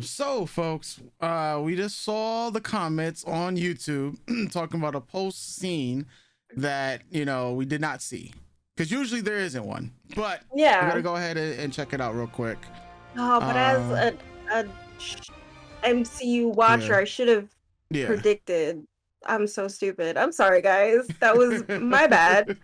So folks, we just saw the comments on YouTube talking about a post scene that we did not see, because usually there isn't one, but we're Yeah. gonna go ahead and check it out real quick. Oh, but as a MCU watcher, Yeah, I should have yeah, predicted. I'm so stupid. I'm sorry, guys. That was my bad.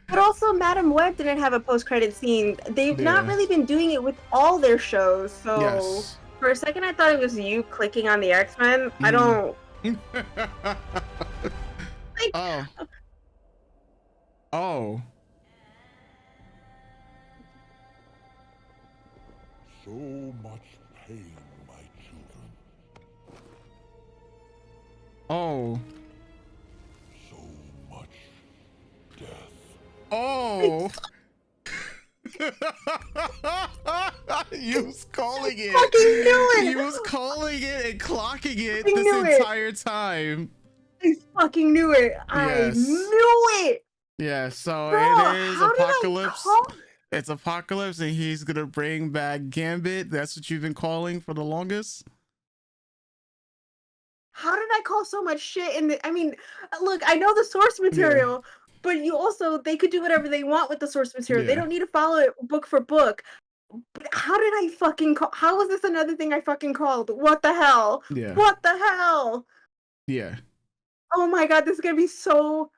But also, Madam Web didn't have a post-credit scene. They've not yeah, really been doing it with all their shows. So yes. for a second, I thought it was you clicking on the X-Men. I Mhm. don't like. Oh, oh, So much pain, my children. oh, So much death. oh. You was calling it. Fucking knew it. You was calling it and clocking it I this knew it. entire time. I fucking knew it. I Yes. knew it. Yeah, so Bro, it is how did I Apocalypse. call? It's Apocalypse, and he's gonna bring back Gambit. That's what you've been calling for the longest. How did I call so much shit in the? I mean, look, I know the source material, but you also they could do whatever they want with the source material. They Yeah. don't need to follow it book for book. But how did I fucking call? How was this another thing I fucking called? What the hell? Yeah. What the hell? Yeah. Oh my god, this is gonna be so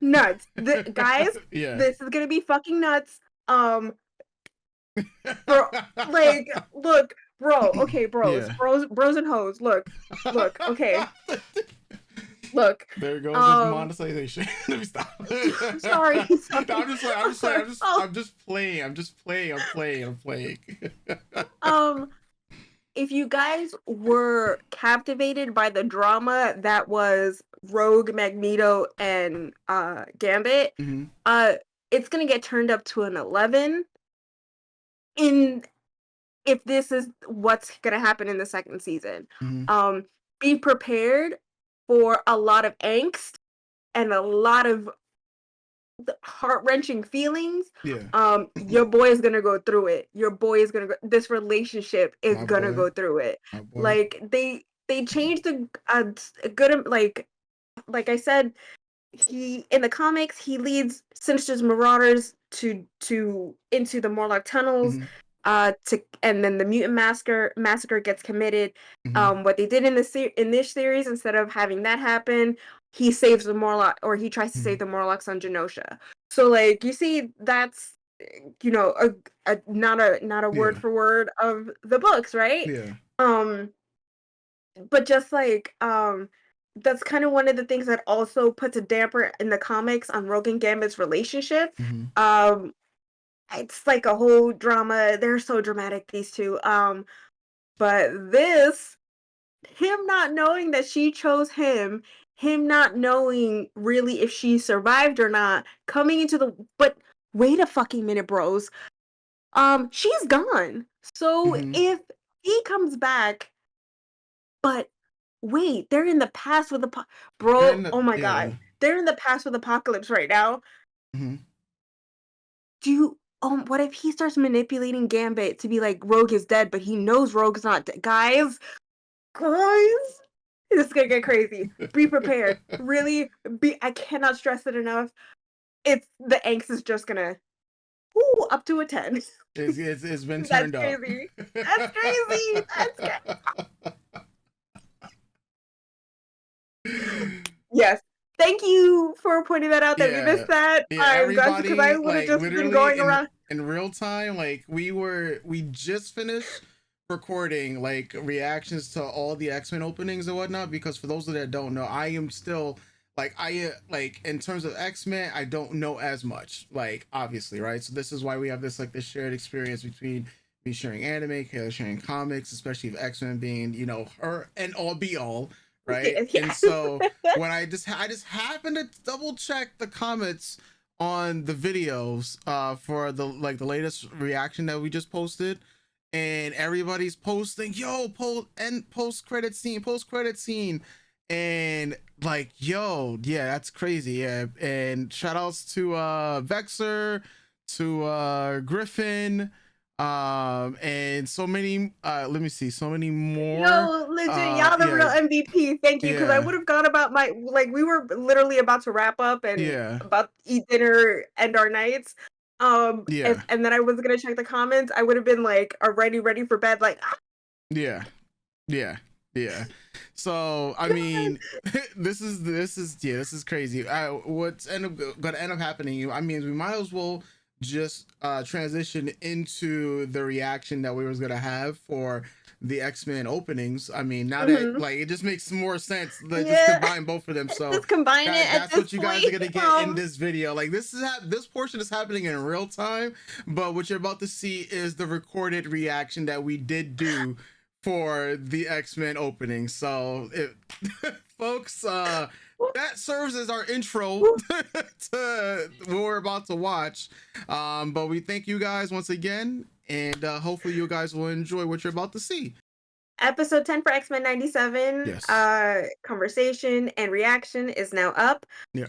nuts. Guys, Yeah. this is gonna be fucking nuts. Bro, like, look, bro, okay, bros, Yeah. bros and hoes, look, okay, look. There goes his monetization. Let me stop. Sorry. No, I'm just playing. If you guys were captivated by the drama that was Rogue, Magneto, and Gambit, it's gonna get turned up to an 11 if this is what's gonna happen in the second season. Be prepared for a lot of angst and a lot of heart-wrenching feelings. Yeah. Your boy is gonna go through it. Your boy is gonna go, this relationship is My gonna boy. go through it. My boy. Like they changed a good, like I said, he in the comics he leads Sinister's Marauders to into the Morlock tunnels. And then the mutant massacre gets committed. What they did in this series, instead of having that happen, he saves the Morlock, or he tries to save the Morlocks on Genosha. So like you see, that's a not a word for word of the books, right? Yeah. But just like that's kind of one of the things that also puts a damper in the comics on Rogue and Gambit's relationship. It's like a whole drama. They're so dramatic, these two. But this, him not knowing that she chose him not knowing really if she survived or not, coming into the, but wait a fucking minute, bros. She's gone. So if he comes back, but wait, they're in the past with the bro. Oh my god, they're in the past with Apocalypse right now. Do you? What if he starts manipulating Gambit to be like Rogue is dead, but he knows Rogue's not dead? Guys, this is gonna get crazy. Be prepared. Really, I cannot stress it enough. It's the angst is just gonna, up to a 10. It's been turned up. That's crazy. That's crazy. Yes. Thank you for pointing that out. That we missed that. Everybody, because I would have just been going around in real time. Like we just finished recording like reactions to all the X-Men openings and whatnot, because for those that don't know, I am still like in terms of X-Men, I don't know as much, like, obviously, right? So this is why we have this shared experience between me sharing anime, Kayla sharing comics, especially of X-Men being her and all be all, right? Yeah. And so when I just happened to double check the comments on the videos for the latest reaction that we just posted, and everybody's posting post credit scene, and like, yo, yeah, that's crazy. Yeah. And shout outs to Vexer, to Griffin, And so many, let me see, so many more. No, legit, y'all the real MVP. Thank you, because I would have gone about my, like, we were literally about to wrap up and about to eat dinner, end our nights. And then I was gonna check the comments. I would have been like already ready for bed, like yeah. So I mean, this is crazy. What's gonna end up happening? I mean, we might as well just transition into the reaction that we was gonna have for the X-Men openings. I mean, now that like it just makes more sense. Just combine both of them. So just combine it. That's what you guys are gonna get in this video. Like this portion is happening in real time, but what you're about to see is the recorded reaction that we did do for the X-Men opening. So folks, that serves as our intro to what we're about to watch. But we thank you guys once again, and hopefully you guys will enjoy what you're about to see. Episode 10 for X-Men 97 conversation and reaction is now up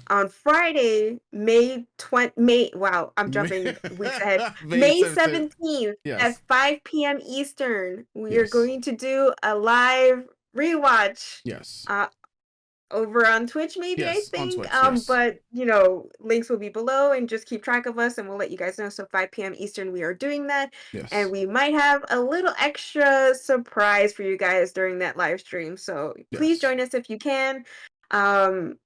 on Friday, May 20. Wow, I'm jumping weeks ahead. May 17th at 5 p.m. Eastern. We are going to do a live rewatch. Over on Twitch, maybe, I think. Twitch, but you know, links will be below, and just keep track of us and we'll let you guys know. So 5 p.m. Eastern, we are doing that. And we might have a little extra surprise for you guys during that live stream. So please join us if you can. I'm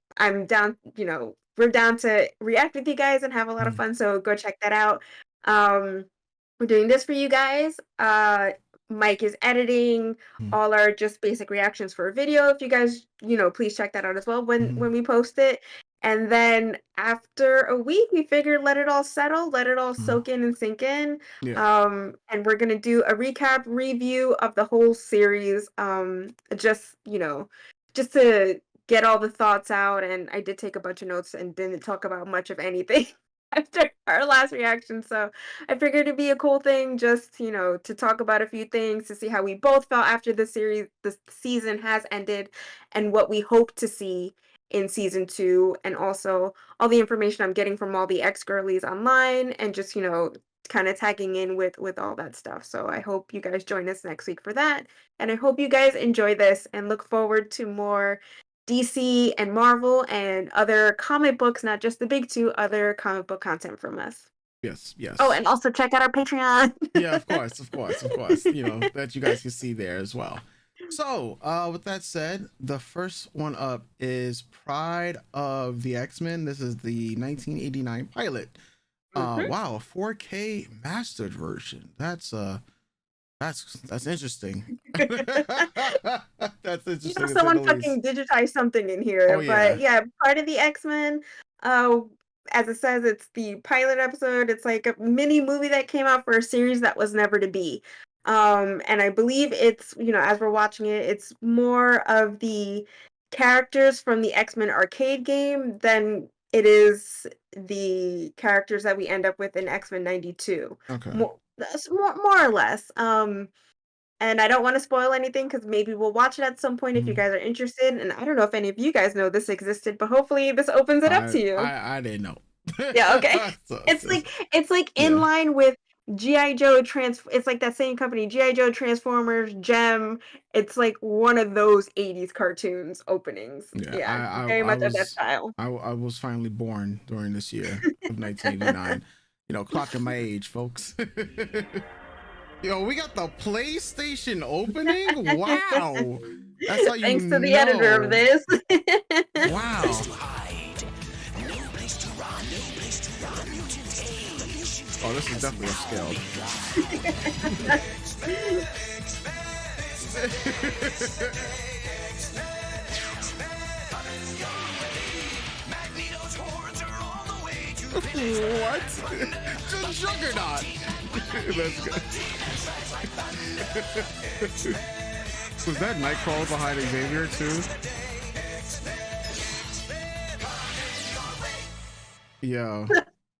down, you know, we're down to react with you guys and have a lot of fun. So go check that out. We're doing this for you guys. Mike is editing all our just basic reactions for a video. If you guys, you know, please check that out as well when we post it. And then after a week, we figured let it all settle, let it all soak in and sink in. And we're gonna do a recap review of the whole series. Just, you know, just to get all the thoughts out. And I did take a bunch of notes and didn't talk about much of anything after our last reaction, so I figured it'd be a cool thing just, you know, to talk about a few things, to see how we both felt after the season has ended, and what we hope to see in season 2, and also all the information I'm getting from all the ex-girlies online, and just, you know, kind of tagging in with all that stuff. So I hope you guys join us next week for that, and I hope you guys enjoy this and look forward to more DC and Marvel and other comic books, not just the big two, other comic book content from us. Yes. Oh, and also check out our Patreon. Yeah, of course. You know, that you guys can see there as well. So, with that said, the first one up is Pride of the X-Men. This is the 1989 pilot. Wow, 4K mastered version. That's interesting. That's interesting. You know, someone fucking digitized something in here. But yeah, Part of the X-Men. As it says, it's the pilot episode. It's like a mini movie that came out for a series that was never to be. And I believe it's, you know, as we're watching it, it's more of the characters from the X-Men arcade game than it is the characters that we end up with in X-Men 92. Okay. More or less. And I don't want to spoil anything because maybe we'll watch it at some point if you guys are interested. And I don't know if any of you guys know this existed, but hopefully this opens it up to you. I didn't know. Yeah, okay. It's like in line with G.I. Joe it's like that same company, G.I. Joe, Transformers, Gem. It's like one of those 80s cartoons openings. Yeah, very much of that style. I was finally born during this year of 1989. You know, clocking my age, folks. Yo, we got the PlayStation opening. Wow, that's how you Thanks to the editor of this. Wow. Oh, this is definitely upscaled. What? Just Juggernaut. That's good. Was that Nightcrawler behind Xavier too? Yo,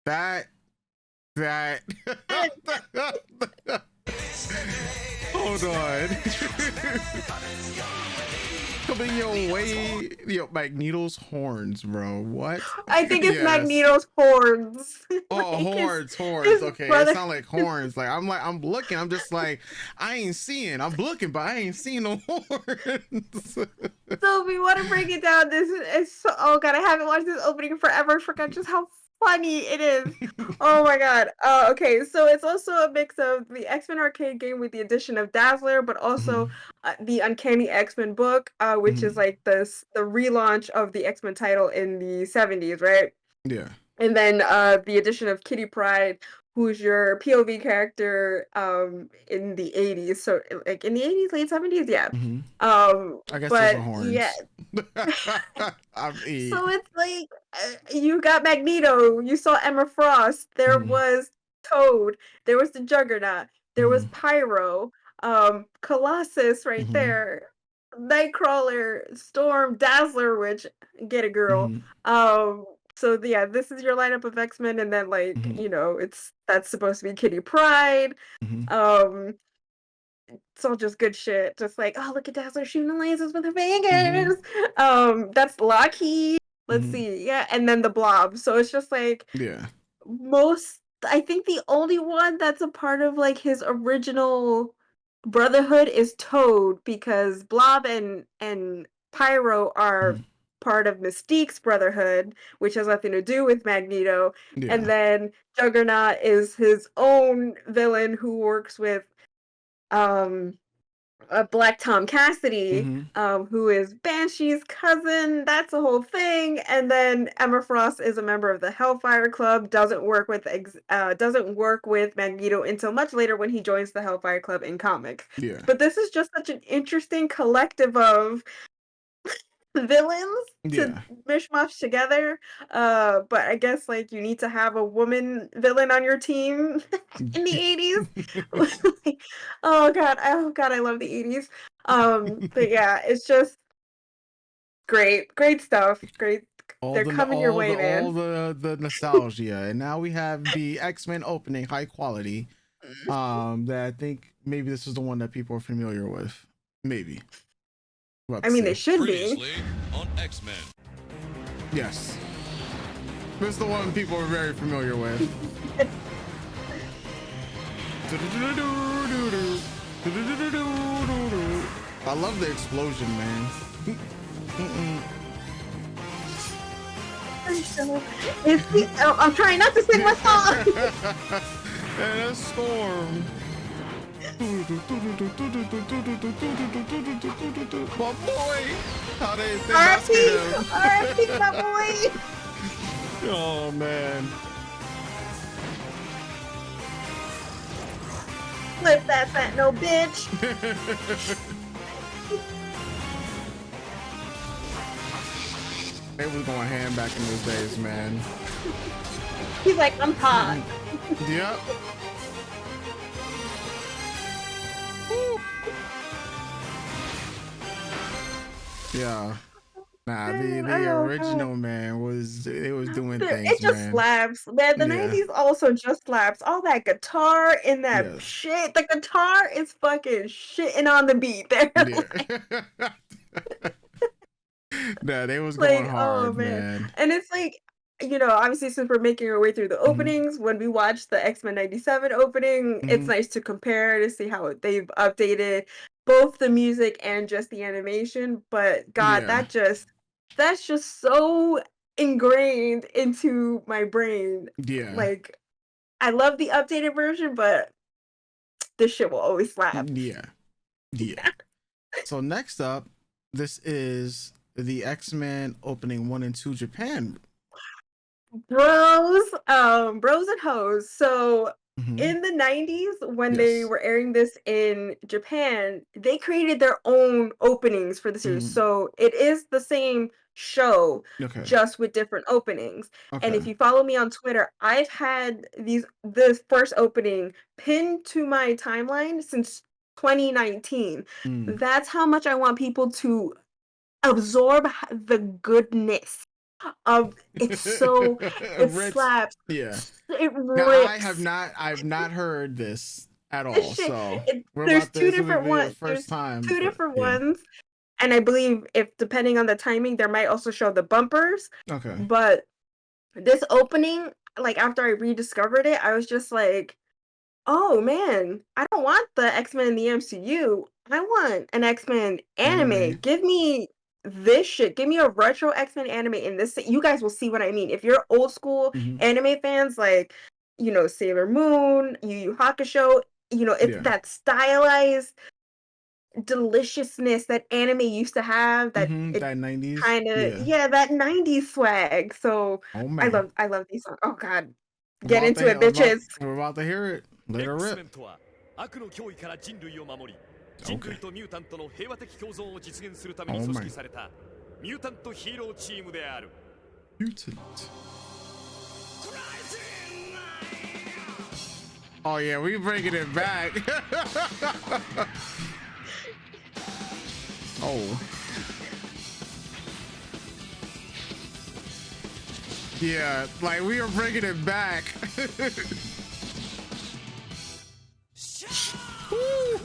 that. Hold on. Coming your way, yo, Magneto's horns, bro. What? I think it's Yes. Magneto's horns. Oh, Like, horns. his Okay, brother- it sounds like horns. I'm looking. I'm just like, I ain't seeing. I'm looking, but I ain't seeing no horns. So if we want to break it down, this is so, oh god, I haven't watched this opening forever. I forgot just how funny it is. Oh my god. Okay, so it's also a mix of the X-Men arcade game with the addition of Dazzler, but also the Uncanny X-Men book, which is like the relaunch of the X-Men title in the 70s, right? Yeah. And then the addition of Kitty Pryde, who's your POV character in the 80s. So like in the 80s, late 70s, yeah. I guess those are horns. Yeah. I'm So it's like you got Magneto, you saw Emma Frost, there was Toad, there was the Juggernaut, there was Pyro, Colossus right there, Nightcrawler, Storm, Dazzler, which get a girl. So yeah, this is your lineup of X-Men, and then like you know, that's supposed to be Kitty Pryde. It's all just good shit. Just like, oh, look at Dazzler shooting the lasers with her fingers. That's Lockheed. Let's see, yeah, and then the Blob. So it's just like I think the only one that's a part of like his original Brotherhood is Toad, because Blob and Pyro are part of Mystique's Brotherhood, which has nothing to do with Magneto. And then Juggernaut is his own villain who works with Black Tom Cassidy, who is Banshee's cousin. That's a whole thing. And then Emma Frost is a member of the Hellfire Club. Doesn't work with Magneto until much later when he joins the Hellfire Club in comics. But this is just such an interesting collective of villains to mishmash together. But I guess like you need to have a woman villain on your team in the 80s. oh god, I love the 80s. But yeah, it's just great stuff. They're coming your way, man. All the nostalgia, and now we have the X-Men opening, high quality. That I think maybe this is the one that people are familiar with. Maybe. I mean, they should Previously be. on X-Men. Yes. This is the one people are very familiar with. I love the explosion, man. I'm trying not to sing my song. And a storm. My boy! How they RIP, my boy! Oh man. Flip that fat no bitch! They was going ham back in those days, man. He's like, I'm hot. Yep. Yeah. Nah, the original man was doing things. It just slaps, man. The 90s also just slaps. All that guitar in that shit. The guitar is fucking shitting on the beat there. Nah, they was going hard, man. And it's like, you know, obviously since we're making our way through the openings, when we watch the X-Men 97 opening, it's nice to compare to see how they've updated both the music and just the animation. But God, that's just so ingrained into my brain. Yeah. Like, I love the updated version, but this shit will always slap. Yeah. So next up, this is the X-Men opening 1 and 2 Japan. Bros and hoes. So in the 90s, when they were airing this in Japan, they created their own openings for the series. So it is the same show, just with different openings. And if you follow me on Twitter, I've had this first opening pinned to my timeline since 2019. That's how much I want people to absorb the goodness of it. So it slaps. Yeah. It rips. Now, I've not heard this at all. So there's two different ones. First time. Two different ones. and I believe if depending on the timing, there might also show the bumpers. Okay. But this opening, like after I rediscovered it, I was just like, oh man, I don't want the X-Men in the MCU. I want an X-Men anime. Anime. Give me this shit. Give me a retro X-Men anime in this. You guys will see what I mean. If you're old school Mhm. anime fans, like, Sailor Moon, Yu Yu Hakusho, it's Yeah. that stylized deliciousness that anime used to have, that Mhm. it That 90s. kind of, Yeah. yeah, that 90s swag. So Oh I man. love these songs. Oh god. We're Get about to into it, hear, bitches. we're about to hear it. Let it X rip. メンとは悪の脅威から人類を守り、 Okay. 人類とミュータントの平和的共存を実現するために組織されたミュータントヒーローチームである。 Mutant. Oh yeah, we bringing it back. Oh. Yeah, like we are bringing it back. Woo.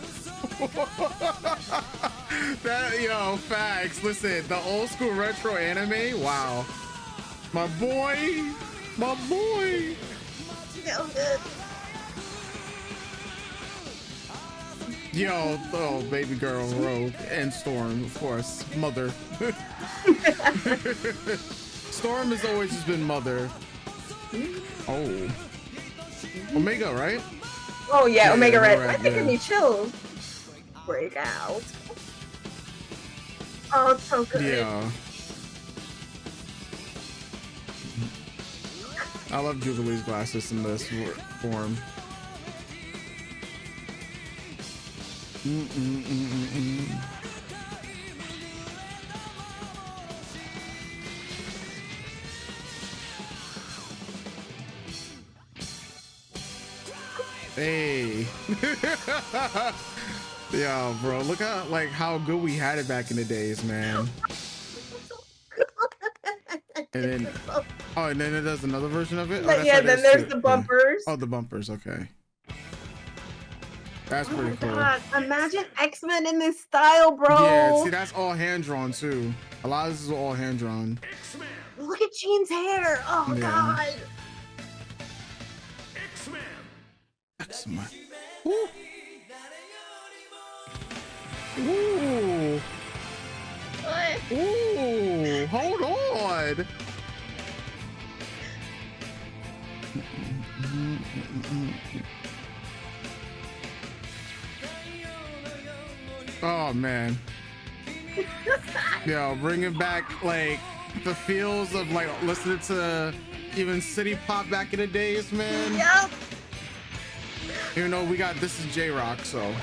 That, facts. Listen, the old school retro anime. Wow. My boy. My boy. Yo, oh, baby girl, Rogue, and Storm, of course, Mother. Storm has always just been Mother. Oh, Omega, right? Oh yeah, Omega Red. Red, Why they give me chills? Break out. Oh, it's so good. Yeah. I love Jubilee's glasses in this form. Hey. Yeah, bro, look at how good we had it back in the days, man. And then it does another version of it. But yeah, then there's the bumpers. Oh, the bumpers. Okay, that's pretty cool. God, imagine X-Men in this style, bro. Yeah, see, that's all hand drawn too. A lot of this is all hand drawn. Look at Jean's hair. Oh Yeah. god. X-Men. Woo. Ooh. Ooh. Hold on. Oh man. Yo, bringing back the feels of listening to even City Pop back in the days, man. Yep. Even though we got This Is J-Rock, so.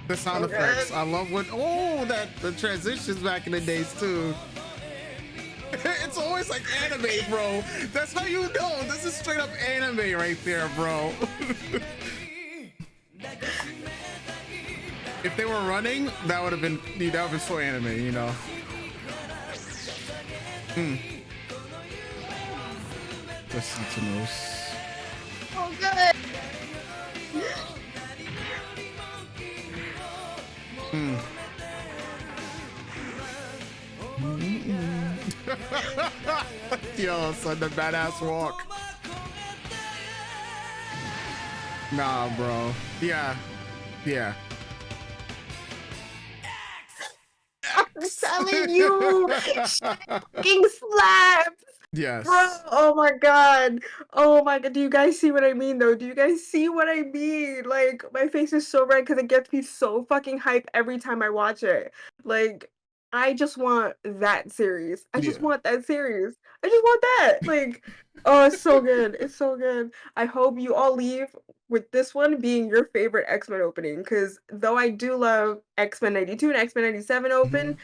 The sound effects. I love the transitions back in the days too. It's always like anime, bro. That's how you know. This is straight up anime right there, bro. If they were running, that would have been so anime, you know. The Sentinels. Oh good. Yo, son, the badass walk. Nah, bro. Yeah. I'm telling you, fucking slaps. Yes. Bro, oh my god. Do you guys see what I mean though? Do you guys see what I mean? Like, my face is so red because it gets me so fucking hype every time I watch it. Like, I just want that series. I just want that series. I just want that. Like, oh, it's so good. It's so good. I hope you all leave with this one being your favorite X-Men opening, because though I do love X-Men 92 and X-Men 97 open,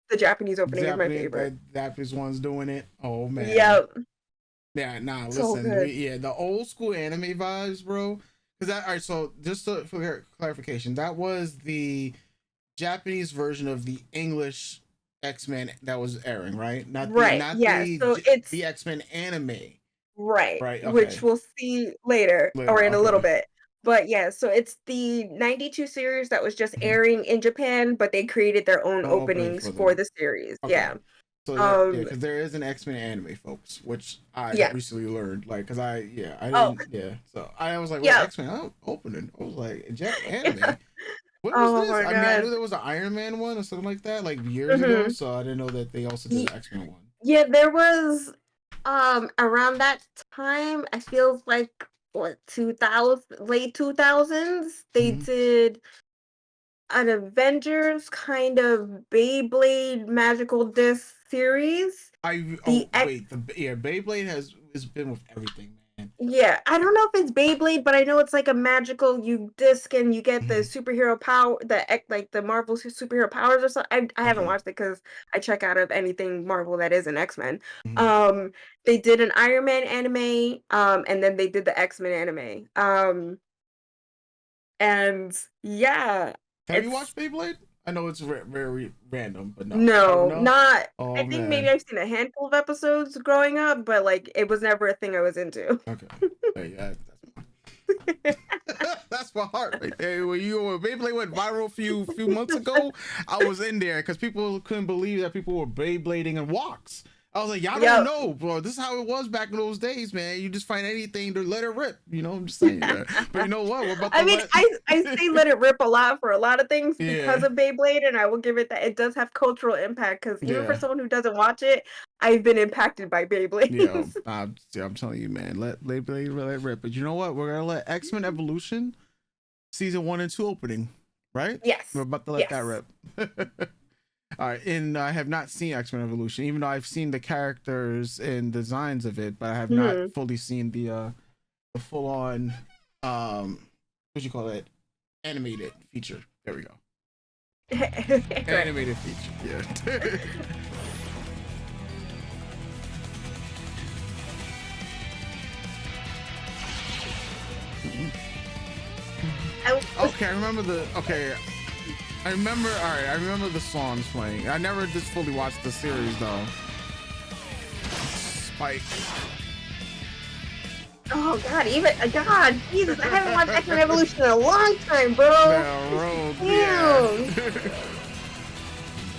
the Japanese opening is my favorite. The Japanese one's doing it. Oh man. Yep. Yeah, nah, So listen. good. The old school anime vibes, bro. Alright, so just for clarification, that was the Japanese version of the English X-Men that was airing, right? Not Right, yeah, so it's the X-Men anime Right. Right. Which Okay. we'll see later Later. or in a little Okay. bit. But yeah, so it's the 92 series that was just Mhm. airing in Japan, but they created their own No opening openings for for them. the series. Okay. Yeah. So that yeah, Um because there is an X-Men anime, folks, which I yeah. recently learned. Like, cause I Oh, didn't so I was like, wait, yeah. X-Men opening. I was like, Yeah. anime. When was Oh this? my I mean, I god. knew there was an Iron Man one or something like that, like years ago. Mhm. So I didn't know that they also did an X-Men one. Yeah, there was around that time, I feel like what 2000 late 2000s, they Hmm. did an Avengers kind of Beyblade magical disc series. The X Wait, Beyblade has been with everything, man. Yeah, I don't know if it's Beyblade, but I know it's like a magical you disc and you get the Mhm. superhero power, like the Marvel superhero powers or something. I haven't Okay. watched it because I check out of anything Marvel that is an X-Men. Mhm. Um, they did an Iron Man anime, and then they did the X-Men anime. And yeah, Have you watched it's Beyblade? I know it's very random, but no. Oh no, no. not. I Oh think maybe man. I've seen a handful of episodes growing up, but like it was never a thing I was into. Okay. Hey, yeah, that's my heart right there. When Beyblade went viral a few months ago, I was in there because people couldn't believe that people were Beyblading in walks. I was like, y'all don't Yep. know, bro. This is how it was back in those days, man. You just find anything to let it rip. You know, I'm just saying that. But you know what? We're about to I mean, let. I say let it rip a lot for a lot of things because Yeah, of Beyblade, and I will give it that it does have cultural impact. Because even for yeah, someone who doesn't watch it, I've been impacted by yeah. Beyblades. I'm telling you, man. Let Beyblade let it rip. But you know what? We're gonna let X-Men Evolution season 1 and 2 opening, right? Yes, We're about to let that yes. rip. All right, and I have not seen X-Men Evolution, even though I've seen the characters and designs of it, but I have not Hmm. fully seen the full on what you call it, animated feature. There we go, Right. animated feature. Yeah. Okay, I remember the. Okay, I remember. All right, I remember the songs playing. I never just fully watched the series though. Spike. Oh God, God, Jesus, I haven't watched X-Men Evolution in a long time, bro. The rogue, yeah. Damn.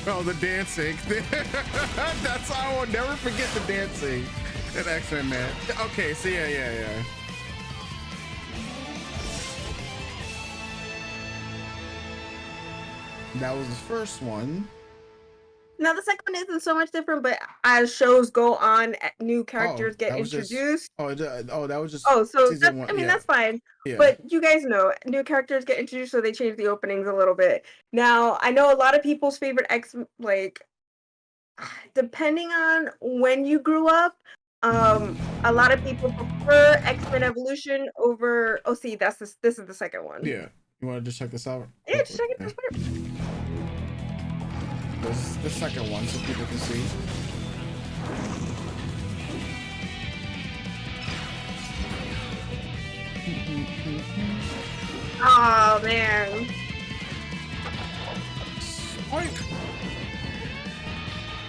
Oh, the dancing. That's how I will never forget the dancing at X-Men, man. Okay, so yeah. That was the first one. Now the second one isn't so much different, but as shows go on, new Oh, characters get that was just. introduced. Oh, that was just Oh, so season that's, one. I mean, Yeah, that's fine. yeah. But you guys know, new characters get introduced, so they change the openings a little bit. Now, I know a lot of people's favorite X, like, depending on when you grew up, a lot of people prefer X-Men Evolution over. Oh, see, this is the second one. Yeah. You want to just check this out Yeah, real just quick? check it. Yeah. Just check it. This is the second one, so people can see. Oh man. Spike.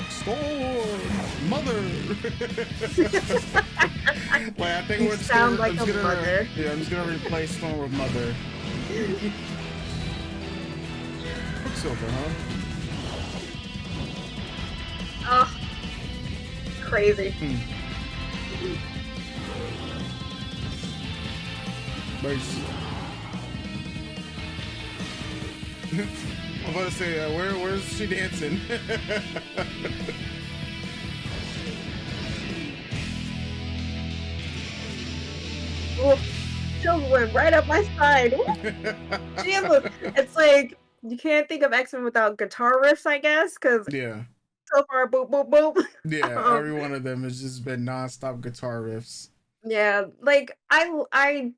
Storm. Mother. Like, I think You we're just sound gonna. like I'm a just gonna. mother. Yeah, I'm just gonna replace Storm with Mother. Quicksilver, huh? Oh, crazy. Nice. I'm about to say, where's she dancing? Oh, chills went right up my spine. Jesus. It's like you can't think of X-Men without guitar riffs, I guess, because Yeah, so far, boop, boop, boop. yeah. Um, Every one of them has just been nonstop guitar riffs. yeah, like I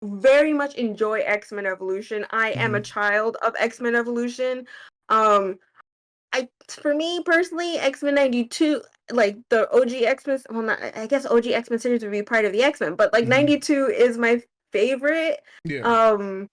very much enjoy X-Men Evolution. I am a Mhm. child of X-Men Evolution. Um, for me personally, X-Men 92, like the OG X-Men, well, not, I guess OG X-Men series would be part of the X-Men, but like Mhm. 92 is my favorite. Yeah. Um,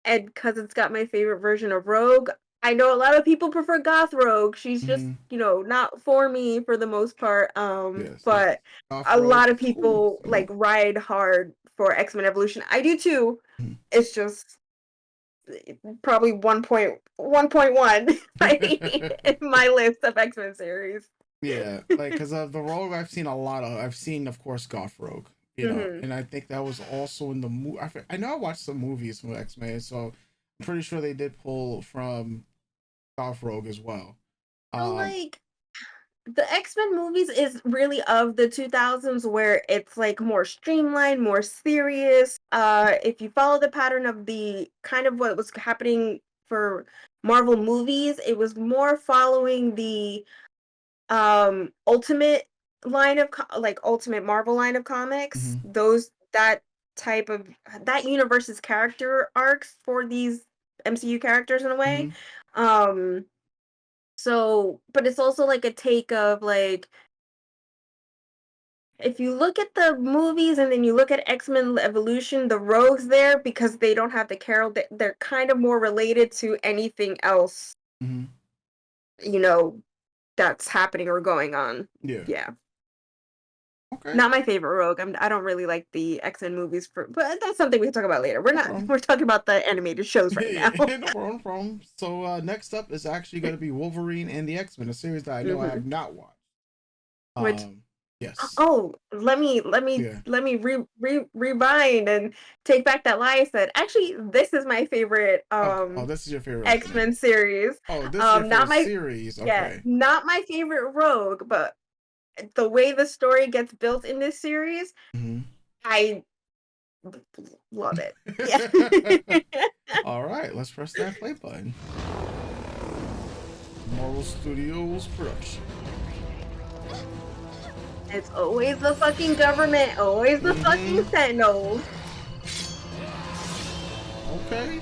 and because it's got my favorite version of Rogue. I know a lot of people prefer Goth Rogue. She's just, Mhm. not for me for the most part. Yes, yes. But Goth a Rogue, lot of cool, people you know. like ride hard for X-Men Evolution. I do too. Mhm. It's just probably 1.1 in my list of X-Men series. Yeah, like because of the Rogue, I've seen a lot of. I've seen, of course, Goth Rogue. Hmm. And I think that was also in the movie. I know I watched some movies from X Men, so I'm pretty sure they did pull from Goth Rogue as well. So Um, like the X-Men movies is really of the 2000s where it's like more streamlined, more serious. If you follow the pattern of the kind of what was happening for Marvel movies, it was more following the Ultimate line of like Ultimate Marvel line of comics. mhm, Those that type of that universe's character arcs for these MCU characters in a way. mhm, Um so, but it's also like a take of like if you look at the movies and then you look at X-Men Evolution, the rogues there because they don't have the Carol, they're kind of more related to anything else, mhm. you know, that's happening or going on. Yeah. Yeah. Okay. Not my favorite rogue. I don't really like the X-Men movies but that's something we can talk about later. No problem. We're talking about the animated shows right Yeah, now. no problem, no problem. So next up is actually going to be Wolverine and the X Men, a series that I know I Hmm. have not watched. Which Yes. Oh, Yeah. let me rewind and take back that lie I said. Actually, this is my favorite Okay. Oh, this is your favorite X Men. X-Men series. Oh, this is your Not favorite my series. Yeah, Okay. not my favorite Rogue, but the way the story gets built in this series, Mhm. I love it. Yeah. All right, let's press that play button. Marvel Studios production. It's always the fucking government, always the fucking Mhm. Sentinels. Okay.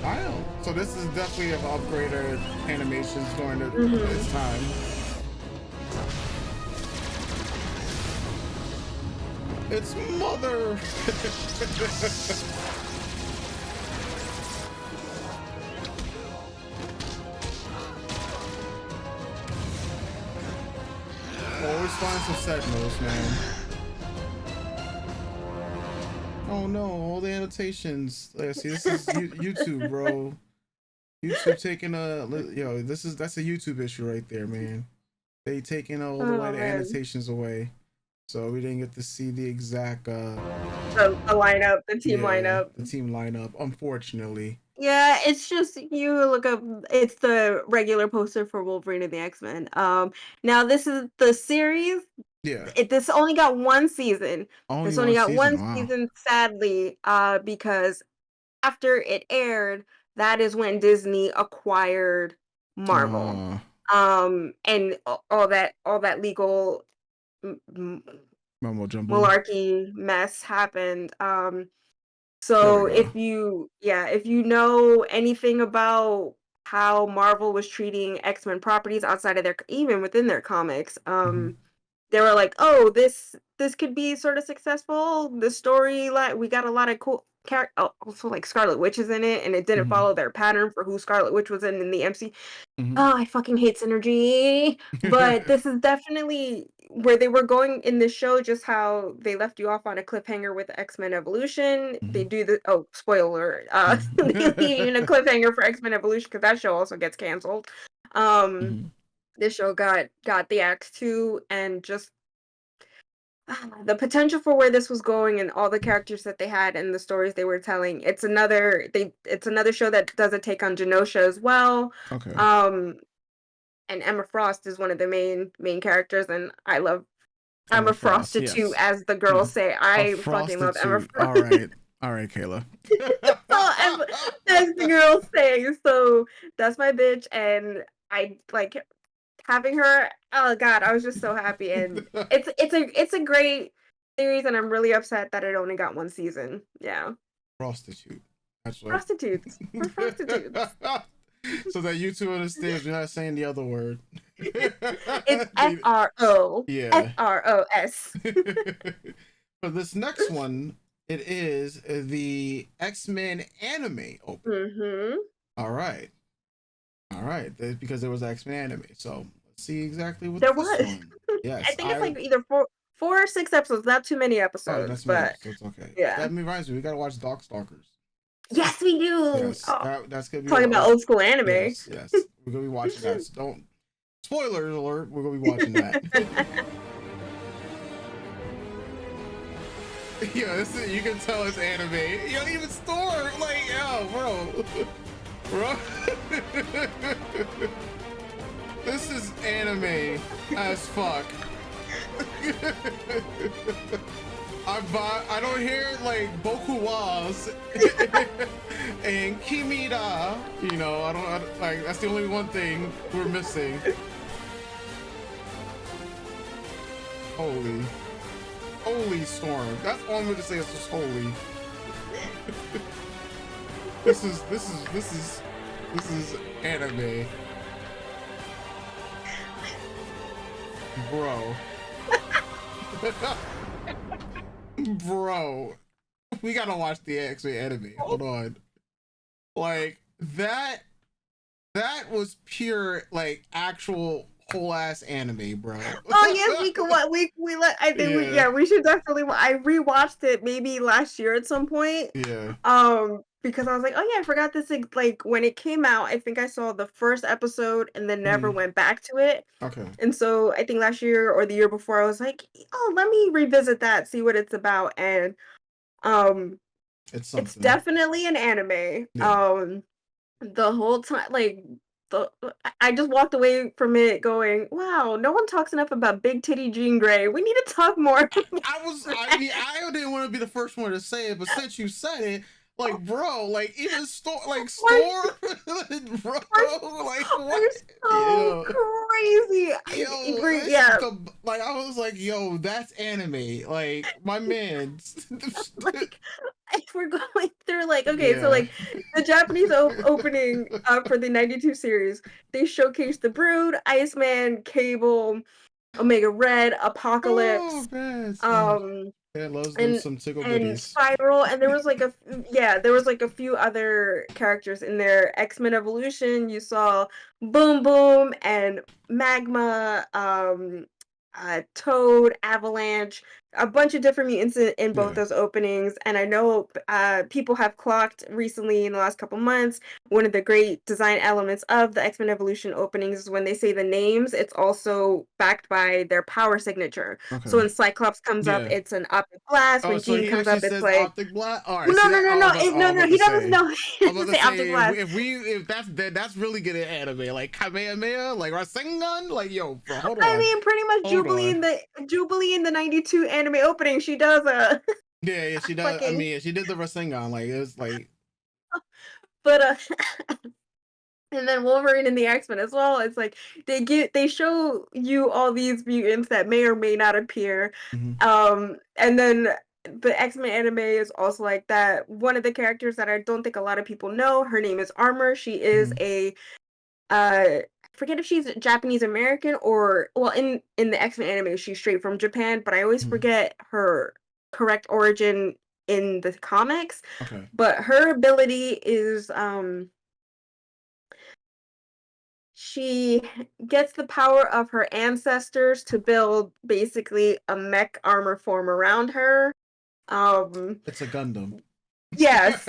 Wow. So this is definitely of upgraded animations during Hmm. its time. It's Mother. Always find some Sentinels, man. Oh no, all the annotations. See, this is YouTube, bro. YouTube taking that's a YouTube issue right there, man. They taking all the Oh white man. annotations away, so we didn't get to see the exact The lineup, the team yeah, lineup. the team lineup, unfortunately. Yeah, it's just you look up it's the regular poster for Wolverine and the X-Men. Now this is the series. Yeah, This only got one season. only This only one got season. one Wow. season, sadly, because after it aired, that is when Disney acquired Marvel. Uh, And all that legal m- m- Mumbo jumbo. malarkey mess happened. There we So go. if you know anything about how Marvel was treating X-Men properties outside of their even within their comics, Hmm. they were like, "Oh, this could be sort of successful. The storyline, we got a lot of cool character. Oh, also like Scarlet Witch is in it, and it didn't Hmm. follow their pattern for who Scarlet Witch was in the MC. Hmm. Oh, I fucking hate synergy. But this is definitely where they were going in the show, just how they left you off on a cliffhanger with X-Men Evolution. They Hmm. do the spoiler, they leave you in a cliffhanger for X-Men Evolution because that show also gets canceled. Um, Hmm. this show got the axe too, and just the potential for where this was going and all the characters that they had and the stories they were telling. It's another show that does a take on Genosha as well. Okay. Um, and Emma Frost is one of the main characters, and I love I'm Emma a Frost. prostitute, Yes. as the Yeah. girls say. A I fucking love Emma prostitute. Frost. All right. All right, Kayla. So as the girls say. So that's my bitch, and I like having her. Oh god, I was just so happy, and it's a great series, and I'm really upset that it only got one season. Yeah, Prostitute. That's what. prostitutes. We're prostitutes. So that you two understands, we're not saying the other word. It's FRO Yeah. FROS. For this next one, It is the X-Men anime opening. Mm-hmm. All right. That's because there was X-Men anime. So let's see exactly what There this was. one. I Yes, think it's like either four or 6 episodes, not too many Oh, episodes, that's me. but So it's okay. yeah. That reminds me, we gotta watch Darkstalkers. Yes, we do. Yes, Oh, that's gonna be talking about old school anime. Yes, we're gonna be watching that. So don't spoilers alert. We're gonna be watching that. Yeah, you can tell it's anime. You don't even store like, yo, bro. This is anime as fuck. I don't hear like Boku was and Kimida. You know, I don't like. That's the only one thing we're missing. Holy storm. That's all I'm gonna say. It's just holy. This is anime, bro. Bro, we gotta watch the X-Men anime. Hold on. Like that was pure like actual whole ass anime, bro. Oh yes, we could. We let. I think we should definitely. I rewatched it maybe last year at some point. Yeah. Because I was like, oh yeah, I forgot this. Like when it came out, I think I saw the first episode and then never went back to it. Okay. And so I think last year or the year before, I was like, oh, let me revisit that, see what it's about, and it's definitely an anime. Yeah. The whole time, like I just walked away from it going, wow, no one talks enough about Big Titty Jean Grey. We need to talk more. I didn't want to be the first one to say it, but since you said it, like, bro, like even store, bro, like what? So crazy. Like I was like, yo, that's anime. Like my man. Like, we're going through like, okay, so like the Japanese opening for the 92 series, they showcase the Brood, Iceman, Cable, Omega Red, Apocalypse, and some tickle and Spiral, and there was like a few other characters in there. X-Men Evolution, you saw Boom Boom and Magma, Toad, Avalanche, a bunch of different mutants in both those openings. And I know people have clocked recently in the last couple months, one of the great design elements of the X-Men Evolution openings is when they say the names, it's also backed by their power signature. Okay. So when Cyclops comes up, it's an optic blast. When so Jean comes up, it's like optic blast. All right, no, he doesn't know. He doesn't say optic blast. If that's really good at anime, like Kamehameha, like Rasengan, like yo, bro, hold on. I mean, pretty much Jubilee in the 92 anime opening, she does a yeah, she does. I mean, she did the Rasengan, like it was like, but and then Wolverine and the X-Men as well. It's like they show you all these mutants that may or may not appear, and then the X-Men anime is also like that. One of the characters that I don't think a lot of people know, her name is Armor. She is a I forget if she's Japanese American or in the X-Men anime she's straight from Japan, but I always forget her correct origin in the comics. Okay. But her ability is she gets the power of her ancestors to build basically a mech armor form around her. It's a Gundam. Yes.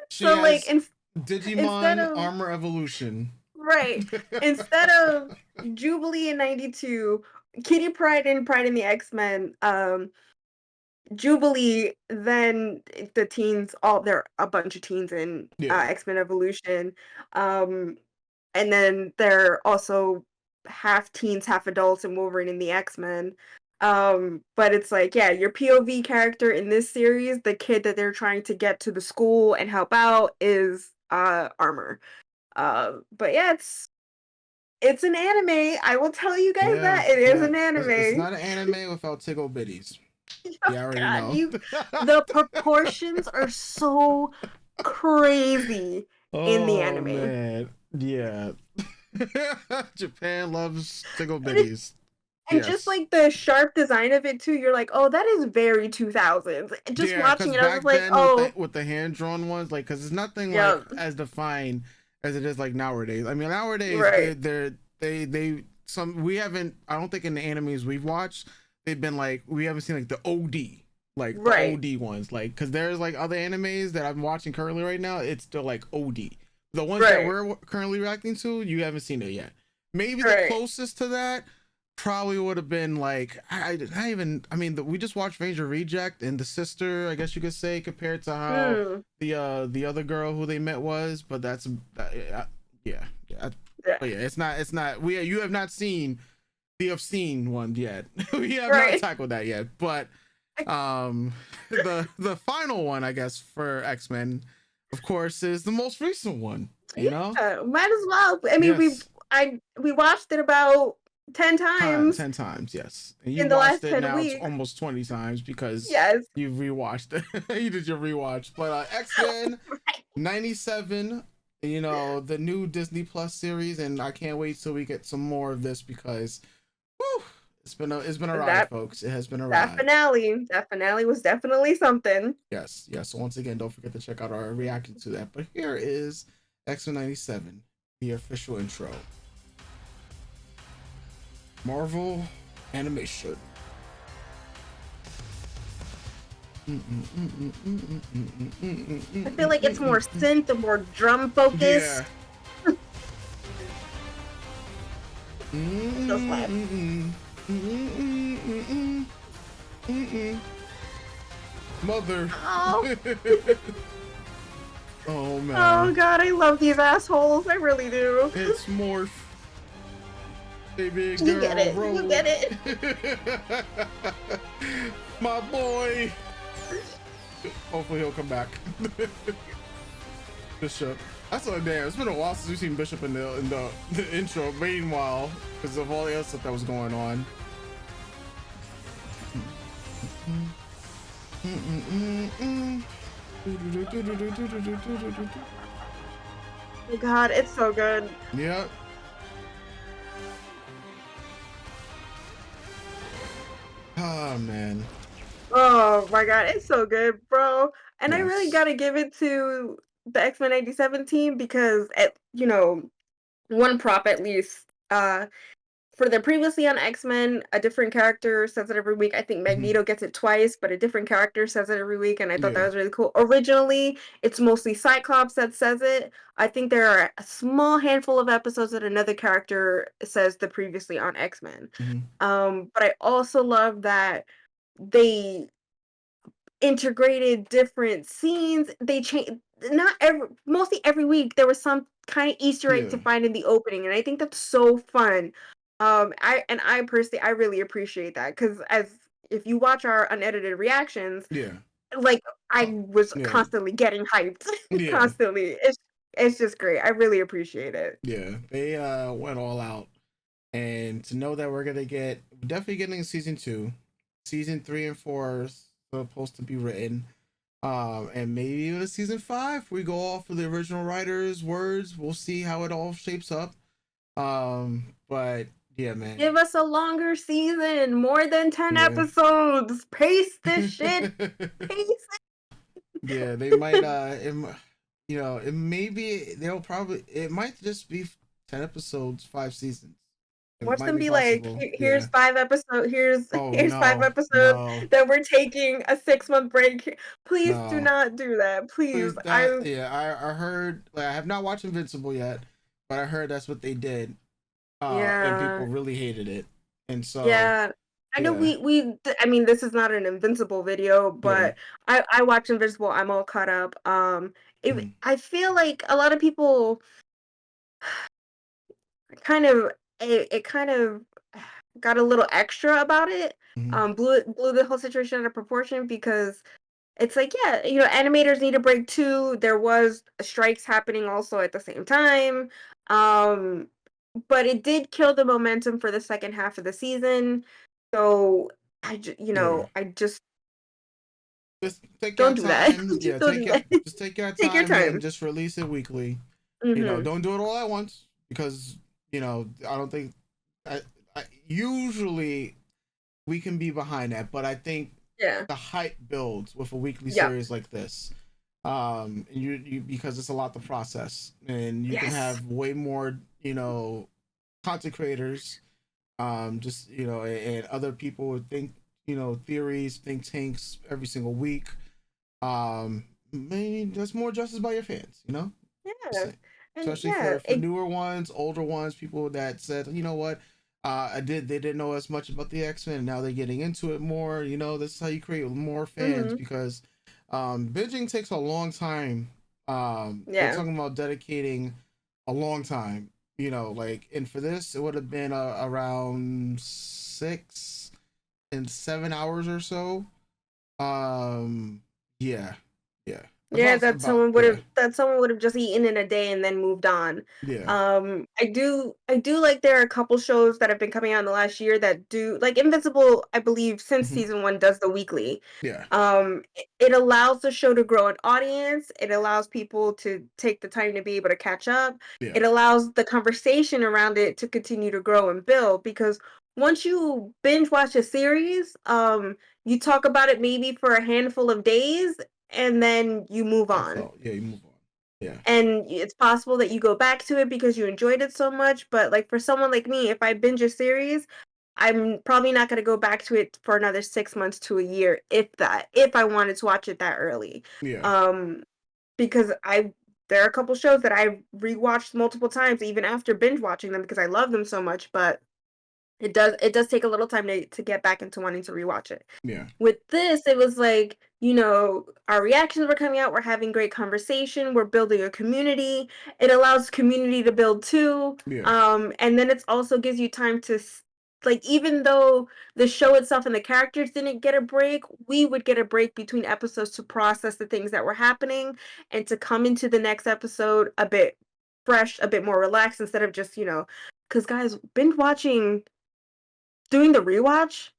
So like Digimon Armor Evolution. Right. Instead of Jubilee in 92, Kitty Pryde in Pride and the X-Men, Jubilee, then the teens, there are a bunch of teens in X-Men Evolution. And then they're also half teens, half adults in Wolverine and the X-Men. But it's like, your POV character in this series, the kid that they're trying to get to the school and help out is Armor. But it's an anime. I will tell you guys that it is an anime. It's not an anime without tickle bitties. Oh, you already know. The proportions are so crazy in the anime. Man. Yeah. Japan loves tickle bitties. And just Yes. like the sharp design of it too, you're like, oh, that is very 2000s. And just Yeah, watching because it, I was back just like, then oh, with the hand drawn ones, like, because it's nothing like yeah, as defined as it is like nowadays. I mean, nowadays right, they some we haven't. I don't think in the animes we've watched, they've been like we haven't seen like the OD. Like the right, OD ones, like because there's like other animes that I'm watching currently right now. It's still like OD. The ones that right, we're currently reacting to, you haven't seen it yet. Maybe the right. closest to that probably would have been like I mean we just watched Ranger Reject and the sister, I guess you could say, compared to how Hmm. the other girl who they met was, but that's yeah, Yeah. but yeah, it's not we you have not seen the obscene one yet. We have not Right. tackled that yet, but the final one, I guess, for X-Men, of course, is the most recent one, you know. Might as well. I mean, Yes, we watched it about 10 times 10 times, yes, and you in the watched last it 10 now. It's weeks. almost 20 times because Yes. you rewatched it. You did your rewatch, but X-Men Right. 97, you know, the new Disney Plus series, and I can't wait till we get some more of this because whew, it's been a ride, That folks. It has been a that ride. finale, that finale was definitely something. Yes, yes. So once again, don't forget to check out our reaction to that. But here is X-Men 97, the official intro. Marvel animation. I feel like it's more synth and more drum focused. Yeah. Those slaps. Mother. Oh. Oh man. Oh god, I love these assholes. I really do. It's Morph. Baby girl. You get it. Roll. You get it. My boy. Hopefully he'll come back. Bishop. That's a damn. It's been a while since we've seen Bishop in the intro. Meanwhile, because of all the other stuff that was going on. Oh god, it's so good. Yep. Oh man. Oh my god, it's so good, bro. And I really Yes. gotta give it to the X-Men 97 team because one prop at least. For the previously on X-Men, a different character says it every week. I think Mhm. Magneto gets it twice, but a different character says it every week, and I thought that Yeah. was really cool. Originally, it's mostly Cyclops that says it. I think there are a small handful of episodes that another character says the previously on X-Men. Mhm. But I also love that they integrated different scenes. They changed not every mostly every week there was some kind of Easter egg to Yeah. find in the opening, and I think that's so fun. I personally I really appreciate that because as if you watch our unedited reactions, Yeah. like I Oh, was yeah. constantly getting hyped, Yeah. constantly. It's just great. I really appreciate it. Yeah. They went all out, and to know that we're gonna get definitely getting season 2, season 3 and 4 are supposed to be written. And maybe even a season 5. We go off of the original writer's words. We'll see how it all shapes up. But yeah, man. Give us a longer season, more than 10 Yeah. episodes. Pace this shit. Pace it. Yeah, they might you know, it maybe they'll probably it might just be 10 episodes, 5 seasons. It Watch might them be be like, possible. Here's Yeah. 5 episodes. Oh Here's five no. episodes No. that we're taking a 6 month break. Please do No. not do that. Please. Please, that yeah, I heard, like, I have not watched Invincible yet, but I heard that's what they did. And Yeah. people really hated it. And so Yeah. I know yeah. I mean this is not an Invincible video, Yeah. but I watch Invincible. I'm all caught up. Mhm. I feel like a lot of people kind of it kind of got a little extra about it. Mhm. Blew the whole situation out of proportion because it's like, yeah, animators need a break too. There was strikes happening also at the same time. Um, but it did kill the momentum for the second half of the season. So Yeah. I just Just take your don't do that. time. Yeah, Just don't do that. just take your Take your time and time. just release it weekly. You know, Hmm. don't do it all at once because, you know, I don't think I usually we can be behind that, but I think Yeah. the hype builds with a weekly Yep. series like this. And you because it's a lot to process, and you can Yes. have way more, content creators, just and other people would think, theories, think tanks every single week. Maybe that's more justice by your fans, Just Yeah. saying. And Especially yeah, for newer ones, older ones, people that said, you know what, they didn't know as much about the X-Men, and now they're getting into it more. This is how you create more fans, hmm because binging takes a long time. We're yeah. talking about dedicating a long time, and for this it would have been around 6 and 7 hours or so. Yeah, yeah. Yeah, Yeah, that someone would have just eaten in a day and then moved on. yeah. I do like there are a couple shows that have been coming out in the last year that do like Invincible, I believe since Hmm. season 1 does the weekly. Yeah, It allows the show to grow an audience. It allows people to take the time to be able to catch up. yeah. It allows the conversation around it to continue to grow and build because once you binge watch a series, you talk about it maybe for a handful of days and then you move I on. felt, yeah, you move on. Yeah, And it's possible that you go back to it because you enjoyed it so much. But like for someone like me, if I binge a series, I'm probably not going to go back to it for another 6 months to a year, if I wanted to watch it that early. yeah, Um, because there are a couple shows that I've rewatched multiple times, even after binge watching them because I love them so much. But it does take a little time to get back into wanting to rewatch it. yeah, With this, it was like, our reactions were coming out, we're having great conversation, we're building a community. It allows community to build too. yeah. And then it also gives you time to like even though the show itself and the characters didn't get a break, we would get a break between episodes to process the things that were happening and to come into the next episode a bit fresh, a bit more relaxed instead of just, because guys, binge watching doing the rewatch,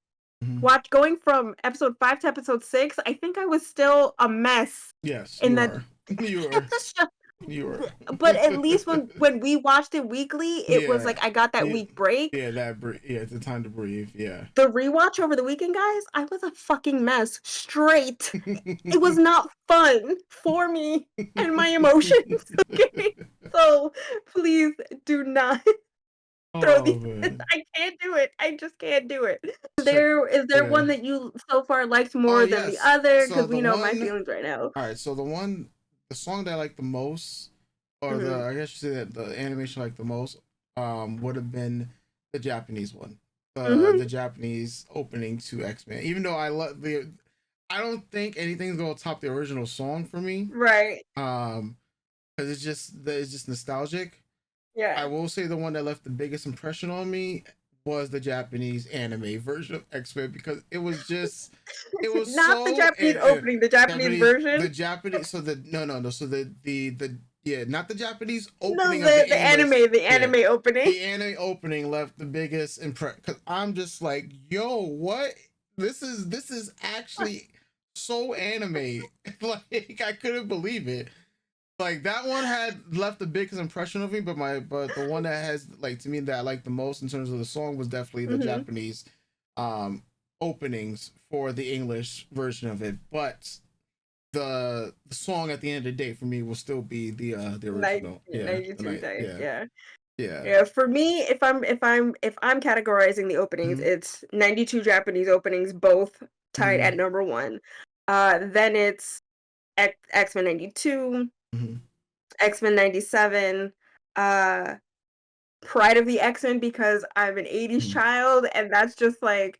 Hmm. watch going from episode 5 to episode 6, I think I was still a mess Yes, in you that are. You are. show. You are. But at least when we watched it weekly, it was Yeah. like I got that Yeah. week break. Yeah. Yeah. It's a time to breathe. Yeah. The rewatch over the weekend, guys, I was a fucking mess. Straight. It was not fun for me and my emotions. Okay. So please do not throw Oh these. man. I can't do it. I just can't do it. Check. Is there Yeah. one that you so far liked Oh more than the yes. other? So Because the we know my one. feelings right now. All right. So the song that I like the most, or hmm I guess you say that the animation I like the most, would have been the Japanese one. The hmm Japanese opening to X-Men. Even though I don't think anything's gonna top the original song for me. Right. Because it's just nostalgic. I Yeah. will say the one that left the biggest impression on me was the Japanese anime version of X-Men, because it was Not the so Japanese opening, the Japanese The version. Japanese, so the no, so the yeah, not the Japanese No, opening of the English. the Yeah, anime opening. the anime opening left the biggest impression, because I'm just like, yo, what? This is actually so anime. Like, I couldn't believe it. Like, that one had left the biggest impression of me, but the one that has, like, to me, that I like the most in terms of the song was definitely the hmm Japanese um openings for the English version of it. But the song at the end of the day for me will still be the original. Yeah, the 92 night. days. Yeah, Yeah. yeah. Yeah, for me, if I'm categorizing the openings, Hmm. it's 92 Japanese openings, both tied Hmm. at number one. Then it's X-Men 92, Hmm. X-Men 97, uh Pride of the X-Men because I'm an 80s Hmm. child and that's just like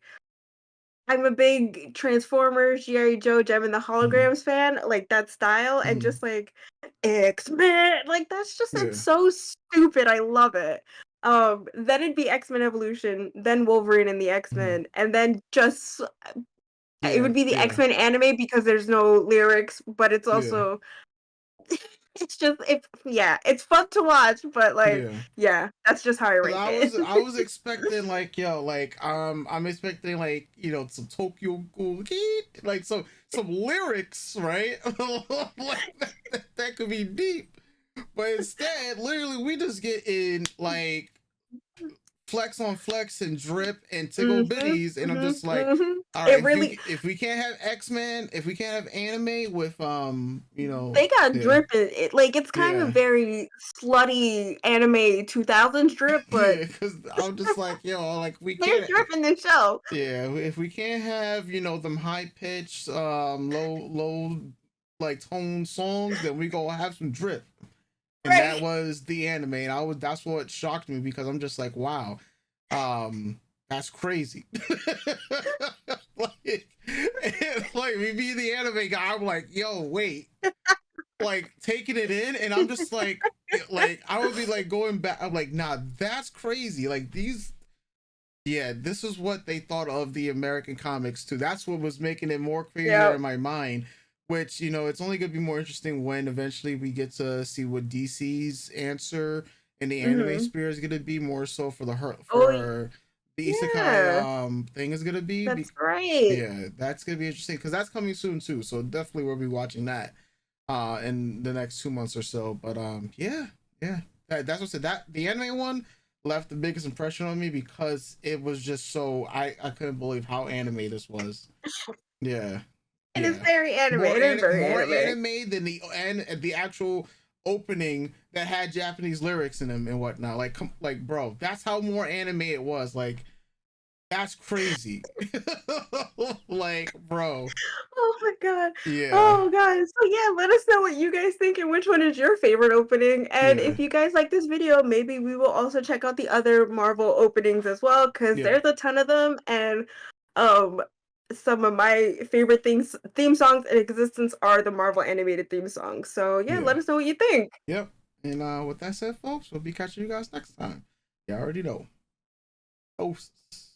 I'm a big Transformers, G.I. Joe, Gem and the Hmm. Holograms fan, like that style, and Hmm. just like X-Men, like it's Yeah, so stupid. I love it. Then it'd be X-Men Evolution, then Wolverine and the hmm, X-Men, and then just it yeah, would be the yeah, X-Men anime because there's no lyrics, but it's yeah, also it's fun to watch, but like yeah. yeah, that's just how I 'Cause rank I it. was I was expecting, like, yo, like, I'm expecting, like, some Tokyo Ghoul, like some lyrics, right? Like, that could be deep, but instead, literally, we just get in, like, flex on flex and drip and tickle bitties, and I'm just like, all It right, really if we can't have X-Men, if we can't have anime with you know, they got yeah, drip in it. Like it's kind yeah. of very slutty anime 2000s drip, but Yeah, because I'm just like, yo, like we there's can't. drip in the show. Yeah, if we can't have, you know, them high pitched, low like tone songs, then we go have some drip. And that Right. was the anime, and that's what shocked me because I'm just like, wow, that's crazy. like, like me being the anime guy, I'm like, yo, wait, like taking it in, and I'm just like I would be like going back. I'm like, nah, that's crazy. Like these, yeah, this is what they thought of the American comics too. That's what was making it more crazier Yeah. in my mind. Which, you know, it's only gonna be more interesting when eventually we get to see what DC's answer in the anime sphere is gonna be, more so for the for the yeah. isekai thing is gonna be. That's right. Yeah, that's gonna be interesting because that's coming soon too. So definitely we'll be watching that in the next 2 months or so. But yeah, that's what I said. That the anime one left the biggest impression on me because it was just so I couldn't believe how anime this was. Yeah. It is Yeah. very anime. More It is very more anime. anime than the actual opening that had Japanese lyrics in them and whatnot. Like bro, that's how more anime it was. Like that's crazy. Like bro. Oh my god. Yeah. Oh god. So yeah, let us know what you guys think and which one is your favorite opening. And Yeah. if you guys like this video, maybe we will also check out the other Marvel openings as well, because Yeah. there's a ton of them. And some of my favorite theme songs in existence are the Marvel animated theme songs. So yeah, Yeah. let us know what you think. Yep. And with that said, folks, we'll be catching you guys next time. You already know. Posts.